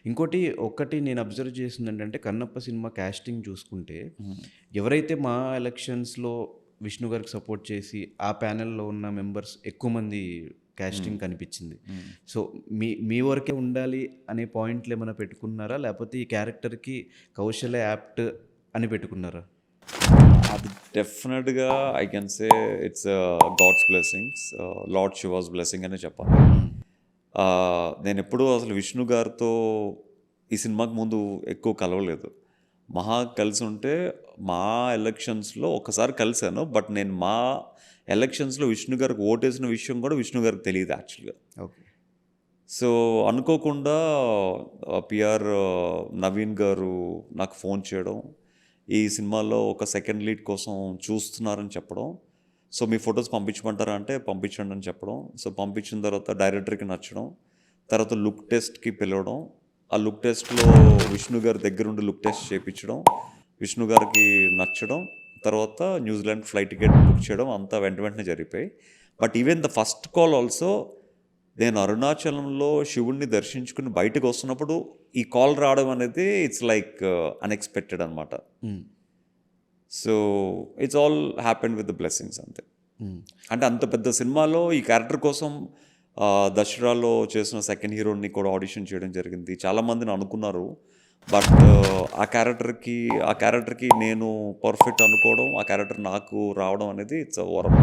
ఇంకోటి ఒక్కటి నేను అబ్జర్వ్ చేసిందేంటంటే 'కన్నప్ప' సినిమా కాస్టింగ్ చూసుకుంటే హ్మ్. ఎవరైతే మా ఎలక్షన్స్‌లో విష్ణు గారికి సపోర్ట్ చేసి ఆ ప్యానెల్‌లో ఉన్న మెంబర్స్ ఎక్కువ మంది హ్మ్. కాస్టింగ్ కనిపించింది. హ్మ్. సో, మీ మీ వరకే ఉండాలి అనే పాయింట్లు ఏమైనా పెట్టుకున్నారా? లేకపోతే ఈ క్యారెక్టర్‌కి కౌశల్య యాప్ట్ అని పెట్టుకున్నారా? అది డెఫినెట్‌గా I can say it's God's blessings. Lord Shiva's blessing అనే చెప్పాలి. హ్మ్. నేనెప్పుడూ అసలు విష్ణు గారితో ఈ సినిమాకి ముందు ఎక్కువ కలవలేదు. మహా కలిసుంటే మా ఎలక్షన్స్‌లో ఒకసారి కలిసాను. బట్ నేను మా ఎలక్షన్స్‌లో విష్ణు గారికి ఓటేసిన విషయం కూడా విష్ణు గారికి తెలీదు యాక్చువల్‌గా. ఓకే. సో, అనుకోకుండా పిఆర్ నవీన్ గారు నాకు ఫోన్ చేయడం, ఈ సినిమాలో ఒక సెకండ్ లీడ్ కోసం చూస్తున్నారని చెప్పడం. సో, మీ ఫోటోస్ పంపించమంటారా అంటే, పంపించండి అని చెప్పడం. సో, పంపించిన తర్వాత డైరెక్టర్‌కి నచ్చడం. తర్వాత లుక్ టెస్ట్‌కి పిలవడం. ఆ లుక్ టెస్ట్‌లో విష్ణు గారి దగ్గరుండి లుక్ టెస్ట్ చేపించడం. విష్ణు గారికి నచ్చడం. తర్వాత న్యూజిలాండ్ ఫ్లైట్ టికెట్ బుక్ చేయడం అంతా వెంటనే జరిగిపోయాయి. But even the first call also నేను అరుణాచలంలో శివుడిని దర్శించుకుని బయటకు వస్తున్నప్పుడు ఈ కాల్ రావడం అనేది ఇట్స్ లైక్ అన్ఎక్స్పెక్టెడ్ అనమాట. హ్మ్. So it's all happened with the blessings అంతే. హ్మ్. అంటే అంత పెద్ద సినిమాలో ఈ క్యారెక్టర్ కోసం దసరాలో చేసిన సెకండ్ హీరోని కూడా ఆడిషన్ చేయడం జరిగింది. చాలామందిని అనుకున్నారు. బట్ ఆ క్యారెక్టర్కి నేను పర్ఫెక్ట్ అనుకోవడం, ఆ క్యారెక్టర్ నాకు రావడం అనేది ఇట్స్ వరం.